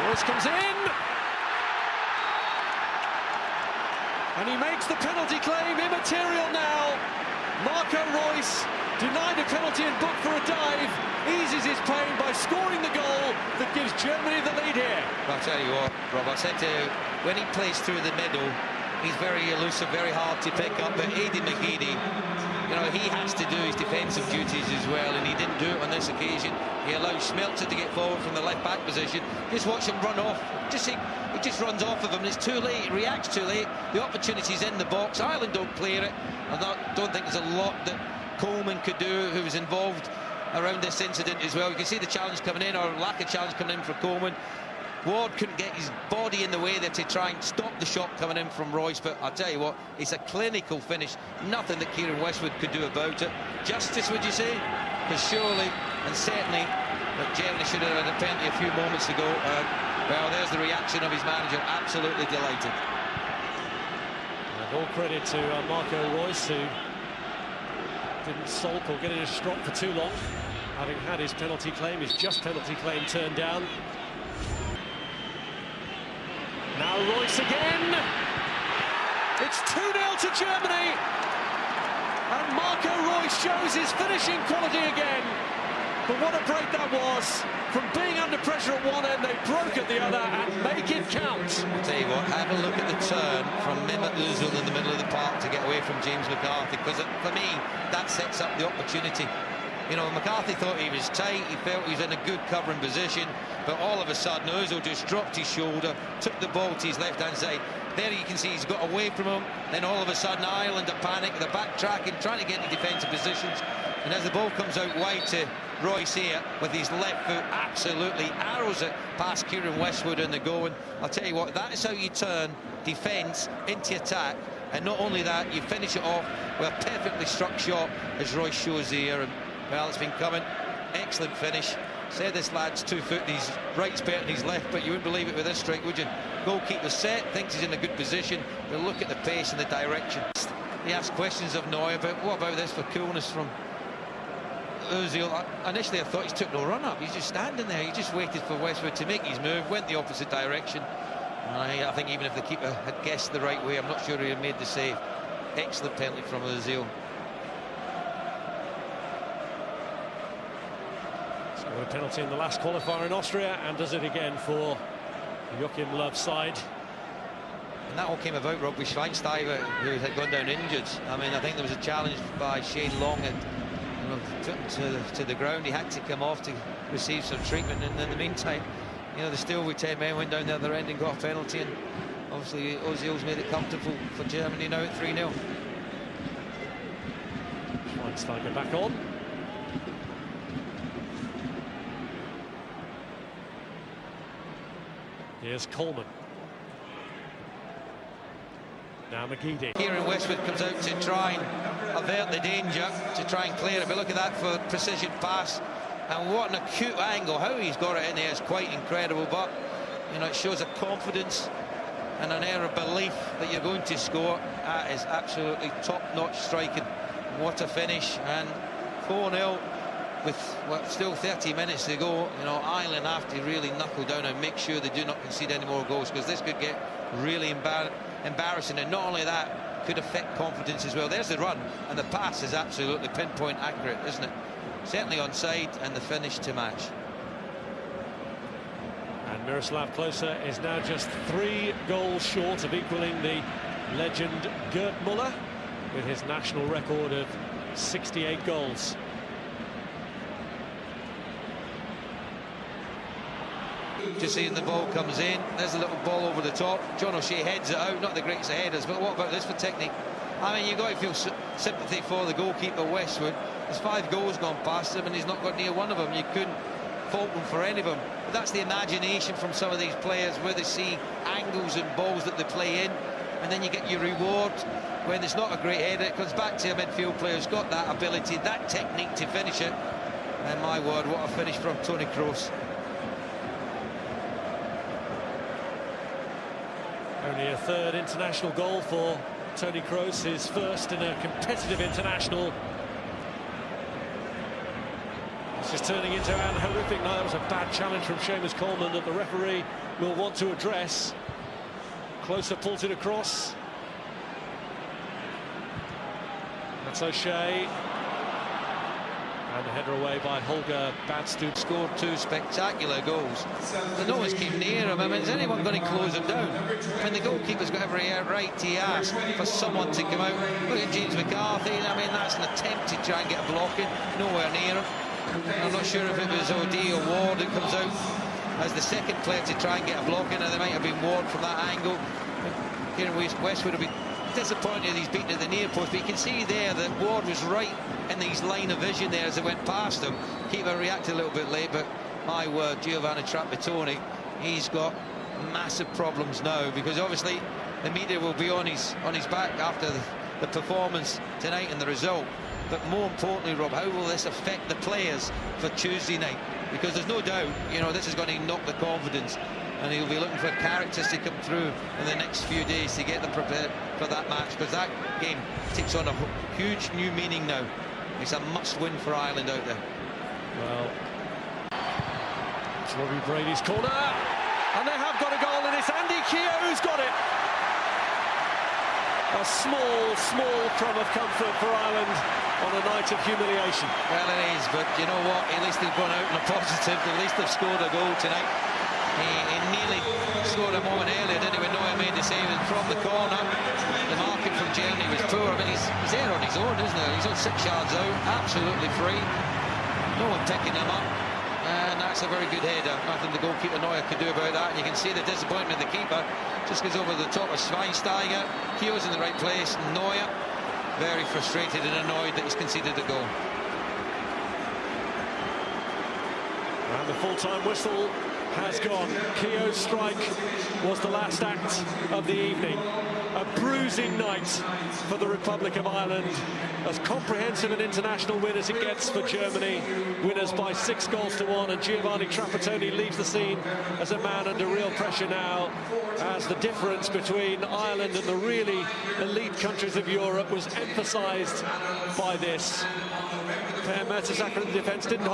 Reus comes in. And he makes the penalty claim immaterial now. Reus, denied a penalty and booked for a dive, eases his pain by scoring the goal that gives Germany the lead here. I'll tell you what, Rob, I said to you, when he plays through the middle, he's very elusive, very hard to pick up. But Eddie McGeady, you know, he has to do his defensive duties as well, and he didn't do it on this occasion. He allowed Schmelzer to get forward from the left-back position. Just watch him run off. He just runs off of him, and it's too late. He reacts too late. The opportunity's in the box. Ireland don't clear it. I don't think there's a lot that Coleman could do, who was involved around this incident as well. You can see the challenge coming in, or lack of challenge coming in for Coleman. Ward couldn't get his body in the way there to try and stop the shot coming in from Reus, but I'll tell you what, it's a clinical finish. Nothing that Kieran Westwood could do about it. Justice, would you say? Because surely and certainly that Germany should have had a penalty a few moments ago. Well, there's the reaction of his manager, absolutely delighted. And all credit to Marco Reus, who didn't sulk or get in a strop for too long, having had his penalty claim, his just penalty claim, turned down. Now Reus again. It's 2-0 to Germany. And Marco Reus shows his finishing quality again. But what a break that was. From being under pressure at one end, they broke at the other and make it count. I'll tell you what, have a look at the turn from Özil in the middle of the park to get away from James McCarthy, because for me, that sets up the opportunity. You know, McCarthy thought he was tight, he felt he was in a good covering position, but all of a sudden Özil just dropped his shoulder, took the ball to his left-hand side. There you can see he's got away from him, then all of a sudden Ireland are panic, they're backtracking, trying to get into defensive positions, and as the ball comes out wide to Reus here, with his left foot, absolutely arrows it past Kieran Westwood in the goal. And I'll tell you what, that is how you turn defence into attack, and not only that, you finish it off with a perfectly struck shot, as Reus shows here. And well, it's been coming. Excellent finish. Said this lad's 2 foot, his right's better than his left, but you wouldn't believe it with this strike, would you? Goalkeeper set, thinks he's in a good position, but look at the pace and the direction. He asked questions of Neuer, but what about this for coolness from Özil? Initially I thought he took no run up, he's just standing there, he just waited for Westwood to make his move, went the opposite direction. I think even if the keeper had guessed the right way, I'm not sure he had made the save. Excellent penalty from Özil. Scored a penalty in the last qualifier in Austria and does it again for Joachim Löw's side. And that all came about, Rob, with Schweinsteiger, who had gone down injured. I mean, I think there was a challenge by Shane Long and took him to the ground. He had to come off to receive some treatment, and in the meantime, you know, the Steelway 10 men went down the other end and got a penalty, and obviously Özil's made it comfortable for Germany now at 3-0. Schweinsteiger back on. Here's Coleman. Now McGeady. Kieran Westwood comes out to try and avert the danger, to try and clear it, but look at that for precision pass, and what an acute angle. How he's got it in there is quite incredible, but you know, it shows a confidence and an air of belief that you're going to score. That is absolutely top-notch striking. What a finish, and 4-0 with what, still 30 minutes to go. You know, Ireland have to really knuckle down and make sure they do not concede any more goals, because this could get really embarrassing, and not only that, could affect confidence as well. There's the run, and the pass is absolutely pinpoint accurate, isn't it? Certainly onside, and the finish to match. And Miroslav Klose is now just 3 goals short of equaling the legend Gerd Müller with his national record of 68 goals. Just seeing the ball comes in, there's a little ball over the top. John O'Shea heads it out, not the greatest of headers, but what about this for technique? I mean, you've got to feel sympathy for the goalkeeper Westwood. There's 5 goals gone past him and he's not got near one of them. You couldn't fault him for any of them. But that's the imagination from some of these players, where they see angles and balls that they play in, and then you get your reward when it's not a great header. It comes back to a midfield player who's got that ability, that technique to finish it. And my word, what a finish from Toni Kroos. Only a 3rd international goal for Toni Kroos, his first in a competitive international. It's just turning into an horrific night. That was a bad challenge from Seamus Coleman that the referee will want to address. Klose pulls it across. That's O'Shea. And the header away by Holger Badstuen. Scored 2 spectacular goals. And no one's came near him. I mean, is anyone going to close him down? I mean, the goalkeeper's got every right to ask for someone to come out. Look at James McCarthy. I mean, that's an attempt to try and get a block in. Nowhere near him. I'm not sure if it was OD or Ward that comes out as the second player to try and get a block in, and there might have been Ward from that angle. Here in West would have been disappointed he's beaten at the near post, but you can see there that Ward was right in his line of vision there as it went past him. Keeper reacted a little bit late, but my word, Giovanni Trapattoni, he's got massive problems now, because obviously the media will be on his back after the performance tonight and the result. But more importantly, Rob, how will this affect the players for Tuesday night? Because there's no doubt, you know, this is going to knock the confidence, and he'll be looking for characters to come through in the next few days to get them prepared for that match, because that game takes on a huge new meaning now. It's a must-win for Ireland out there. Well, it's Robbie Brady's corner, and they have got a goal, and it's Andy Keogh who's got it. A small crumb of comfort for Ireland on a night of humiliation. Well, it is, but you know what? At least they've gone out on a positive. At least they've scored a goal tonight. He nearly scored a moment earlier, didn't he, when Neuer made the save, and from the corner, the marking from Germany was poor. I mean, he's there on his own, isn't he? He's on 6 yards out, absolutely free. No one picking him up, and that's a very good header. Nothing the goalkeeper Neuer could do about that. And you can see the disappointment of the keeper. Just goes over the top of Schweinsteiger. Keogh's in the right place. Neuer very frustrated and annoyed that he's conceded a goal. And the full-time whistle has gone. Keogh's strike was the last act of the evening. A bruising night for the Republic of Ireland. As comprehensive an international win as it gets for Germany. Winners by 6-1, and Giovanni Trapattoni leaves the scene as a man under real pressure now, as the difference between Ireland and the really elite countries of Europe was emphasised by this. Per Mertesacker in the defence didn't